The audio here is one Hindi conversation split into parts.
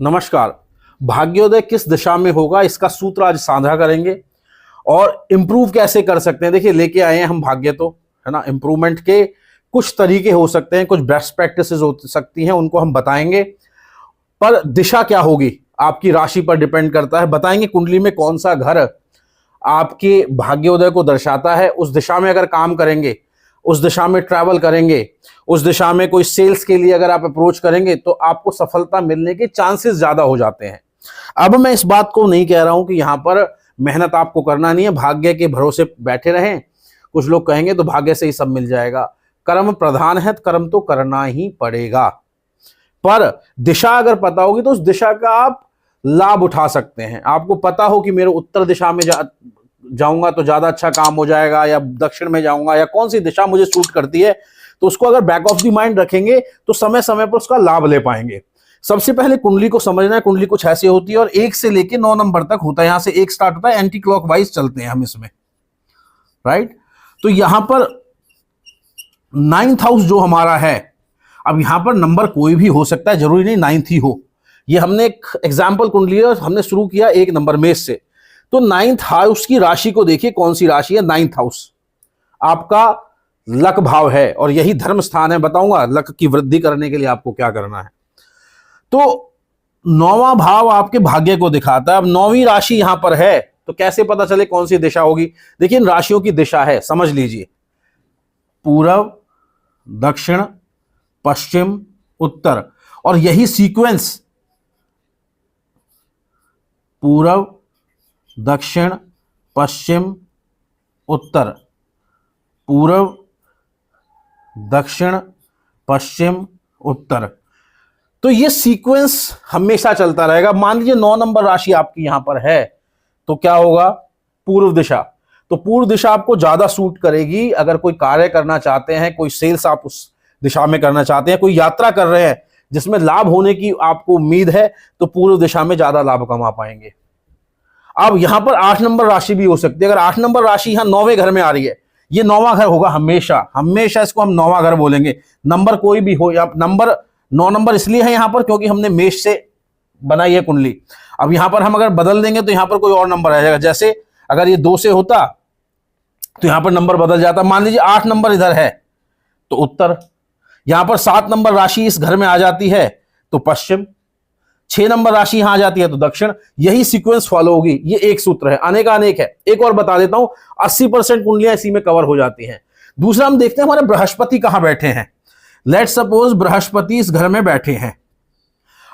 नमस्कार। भाग्योदय किस दिशा में होगा इसका सूत्र आज साझा करेंगे और इम्प्रूव कैसे कर सकते हैं। देखिए, लेके आए हैं हम भाग्य, तो है ना। इम्प्रूवमेंट के कुछ तरीके हो सकते हैं, कुछ बेस्ट प्रैक्टिसेस हो सकती हैं, उनको हम बताएंगे। पर दिशा क्या होगी आपकी राशि पर डिपेंड करता है। बताएंगे कुंडली में कौन सा घर आपके भाग्योदय को दर्शाता है, उस दिशा में अगर काम करेंगे, उस दिशा में ट्रैवल करेंगे, उस दिशा में कोई सेल्स के लिए अगर आप अप्रोच करेंगे तो आपको सफलता मिलने के चांसेस ज्यादा हो जाते हैं। अब मैं इस बात को नहीं कह रहा हूं कि यहां पर मेहनत आपको करना नहीं है, भाग्य के भरोसे बैठे रहें। कुछ लोग कहेंगे तो भाग्य से ही सब मिल जाएगा। कर्म प्रधान है, कर्म तो करना ही पड़ेगा। पर दिशा अगर पता होगी तो उस दिशा का आप लाभ उठा सकते हैं। आपको पता हो कि मेरे उत्तर दिशा में जाऊंगा तो ज्यादा अच्छा काम हो जाएगा, या दक्षिण में जाऊंगा, या कौन सी दिशा मुझे सूट करती है, तो उसको अगर बैक ऑफ द माइंड रखेंगे तो समय समय पर उसका लाभ ले पाएंगे। सबसे पहले कुंडली को समझना है। कुंडली कुछ ऐसी होती है और 1 से लेके 9 नंबर तक होता है। यहां से 1 स्टार्ट होता है, एंटी क्लॉकवाइज चलते हैं हम इसमें, राइट। तो यहां पर 9th हाउस जो हमारा है, अब यहां पर नंबर कोई भी हो सकता है, जरूरी नहीं 9th ही हो। ये हमने एक एग्जाम्पल कुंडली है, हमने शुरू किया 1 नंबर मेष से। तो 9th हाउस की राशि को देखिए, कौन सी राशि है। 9th हाउस आपका लक भाव है और यही धर्म स्थान है। बताऊंगा लक की वृद्धि करने के लिए आपको क्या करना है। तो 9वां भाव आपके भाग्य को दिखाता है। अब 9वीं राशि यहां पर है तो कैसे पता चले कौन सी दिशा होगी। देखिए, इन राशियों की दिशा है, समझ लीजिए, पूर्व, दक्षिण, पश्चिम, उत्तर। और यही सीक्वेंस पूर्व, दक्षिण, पश्चिम, उत्तर, पूर्व, दक्षिण, पश्चिम, उत्तर। तो ये सीक्वेंस हमेशा चलता रहेगा। मान लीजिए 9 नंबर राशि आपकी यहां पर है तो क्या होगा, पूर्व दिशा। तो पूर्व दिशा आपको ज्यादा सूट करेगी। अगर कोई कार्य करना चाहते हैं, कोई सेल्स आप उस दिशा में करना चाहते हैं, कोई यात्रा कर रहे हैं जिसमें लाभ होने की आपको उम्मीद है, तो पूर्व दिशा में ज्यादा लाभ कमा पाएंगे। अब यहां पर 8 नंबर राशि भी हो सकती है। अगर 8 नंबर राशि यहां 9वें घर में आ रही है, ये 9वां घर होगा हमेशा। हमेशा इसको हम 9वां घर बोलेंगे, नंबर कोई भी हो। या नंबर 9 नंबर इसलिए है यहां पर क्योंकि हमने मेष से बनाई है कुंडली। अब यहां पर हम अगर बदल देंगे तो यहां पर कोई और नंबर आ जाएगा। जैसे अगर ये 2 से होता तो यहां पर नंबर बदल जाता। मान लीजिए 8 नंबर इधर है तो उत्तर, यहां पर 7 नंबर राशि इस घर में आ जाती है तो पश्चिम, 6 नंबर राशि यहां आ जाती है तो दक्षिण। यही सीक्वेंस फॉलो होगी। ये एक सूत्र है, अनेक है। एक और बता देता हूं, 80% कुंडलियां इसी में कवर हो जाती हैं। दूसरा हम देखते हैं हमारे बृहस्पति कहां बैठे हैं। लेट सपोज बृहस्पति इस घर में बैठे हैं।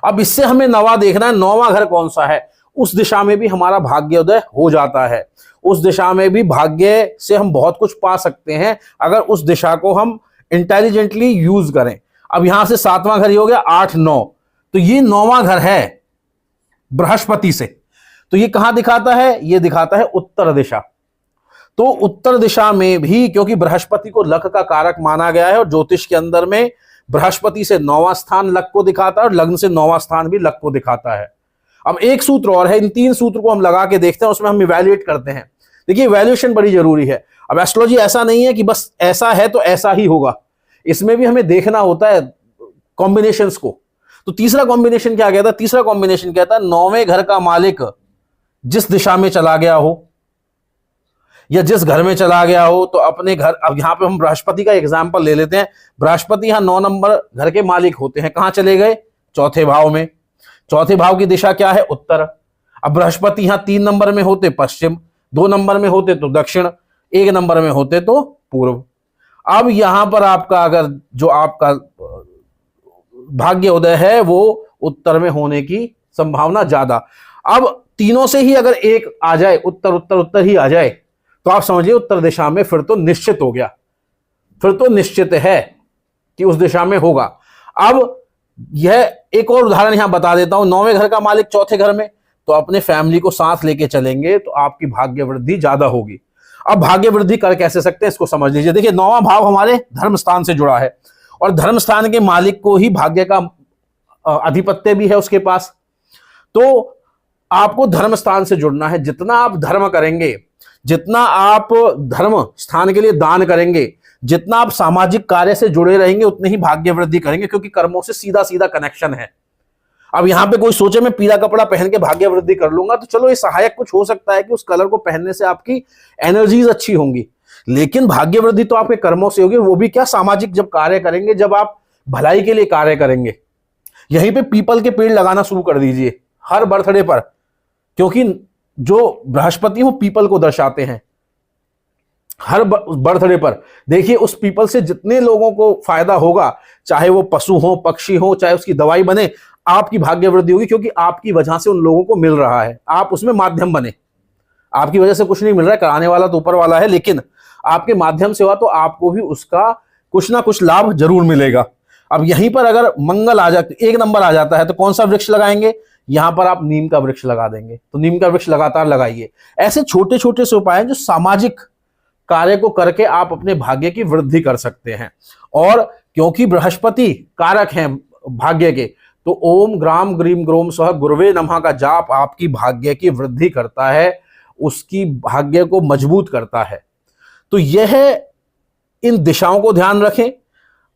अब इससे हमें 9वां देखना है, 9वां घर कौन सा है। उस दिशा में भी हमारा भाग्योदय हो जाता है। उस दिशा में भी भाग्य से हम बहुत कुछ पा सकते हैं अगर उस दिशा को हम इंटेलिजेंटली यूज करें। अब यहां से 7वां घर ही हो गया, 8 9, तो ये 9वां घर है बृहस्पति से। तो ये कहां दिखाता है, ये दिखाता है उत्तर दिशा। तो उत्तर दिशा में भी, क्योंकि बृहस्पति को लक का कारक माना गया है और ज्योतिष के अंदर में बृहस्पति से 9वां स्थान लक को दिखाता है और लग्न से 9वां स्थान भी लक को दिखाता है। अब एक सूत्र और है, इन 3 सूत्र को हम लगा के देखते हैं, उसमें हम इवैल्यूएट करते हैं। देखिए, इवैल्यूएशन बड़ी जरूरी है। अब एस्ट्रोलॉजी ऐसा नहीं है कि बस ऐसा है तो ऐसा ही होगा, इसमें भी हमें देखना होता है कॉम्बिनेशंस को। तो तीसरा कॉम्बिनेशन क्या कहता है, तीसरा कॉम्बिनेशन कहता है 9वें घर का मालिक जिस दिशा में चला गया हो या जिस घर में चला गया हो तो अपने घर। अब यहां पे हम बृहस्पति का एग्जांपल ले लेते हैं। बृहस्पति यहां 9 नंबर घर के मालिक होते हैं, कहां चले गए, चौथे भाव में। चौथे भाव की दिशा क्या है, उत्तर। अब बृहस्पति यहां 3 नंबर में होते पश्चिम, 2 नंबर में होते तो दक्षिण, 1 नंबर में होते तो पूर्व। अब यहां पर आपका अगर जो आपका भाग्य उदय है वो उत्तर में होने की संभावना ज्यादा। अब तीनों से ही अगर एक आ जाए, उत्तर उत्तर उत्तर ही आ जाए, तो आप समझिए उत्तर दिशा में फिर तो निश्चित हो गया, फिर तो निश्चित है कि उस दिशा में होगा। अब यह एक और उदाहरण यहां बता देता हूं। 9वें घर का मालिक चौथे घर में, तो अपने फैमिली को साथ लेके चलेंगे तो आपकी भाग्य वृद्धि ज्यादा होगी। अब भाग्य वृद्धि कर कैसे सकते हैं इसको समझ लीजिए। देखिए, 9वां भाव हमारे धर्म स्थान से जुड़ा है और धर्म स्थान के मालिक को ही भाग्य का अधिपत्य भी है उसके पास। तो आपको धर्म स्थान से जुड़ना है। जितना आप धर्म करेंगे, जितना आप धर्म स्थान के लिए दान करेंगे, जितना आप सामाजिक कार्य से जुड़े रहेंगे, उतने ही भाग्य वृद्धि करेंगे, क्योंकि कर्मों से सीधा सीधा कनेक्शन है। अब यहां पे कोई सोचे मैं पीला कपड़ा पहन के भाग्य वृद्धि कर लूंगा, तो चलो ये सहायक कुछ हो सकता है कि उस कलर को पहनने से आपकी एनर्जीज अच्छी होंगी, लेकिन भाग्य वृद्धि तो आपके कर्मों से होगी, वो भी क्या, सामाजिक जब कार्य करेंगे, जब आप भलाई के लिए कार्य करेंगे। यहीं पे पीपल के पेड़ लगाना शुरू कर दीजिए हर बर्थडे पर, क्योंकि जो बृहस्पति हो पीपल को दर्शाते हैं। हर बर्थडे पर देखिए उस पीपल से जितने लोगों को फायदा होगा, चाहे वो पशु हो, पक्षी हो, चाहे उसकी दवाई बने, आपकी भाग्य वृद्धि होगी, क्योंकि आपकी वजह से उन लोगों को मिल रहा है, आप उसमें माध्यम बने। आपकी वजह से कुछ नहीं मिल रहा है, कराने वाला तो ऊपर वाला है, लेकिन आपके माध्यम से हुआ तो आपको भी उसका कुछ ना कुछ लाभ जरूर मिलेगा। अब यहीं पर अगर मंगल आ जाए, एक नंबर आ जाता है, तो कौन सा वृक्ष लगाएंगे, यहां पर आप नीम का वृक्ष लगा देंगे। तो नीम का वृक्ष लगातार लगाइए। ऐसे छोटे छोटे से उपाय हैं जो सामाजिक कार्य को करके आप अपने भाग्य की वृद्धि कर सकते हैं। और क्योंकि बृहस्पति कारक हैं भाग्य के, तो ओम ग्राम ग्रीम ग्रोम स्वः गुरुवे नमः का जाप आपकी भाग्य की वृद्धि करता है, उसकी भाग्य को मजबूत करता है। तो यह इन दिशाओं को ध्यान रखें,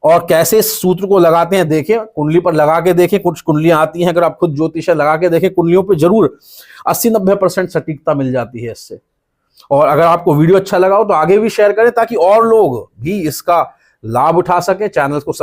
और कैसे इस सूत्र को लगाते हैं देखें, कुंडली पर लगा के देखें। कुछ कुंडलियां आती हैं, अगर आप खुद ज्योतिष लगा के देखें, कुंडलियों पे जरूर 80-90% सटीकता मिल जाती है इससे। और अगर आपको वीडियो अच्छा लगा हो तो आगे भी शेयर करें, ताकि और लोग भी इसका लाभ उठा सके। चैनल को सब्सक्राइब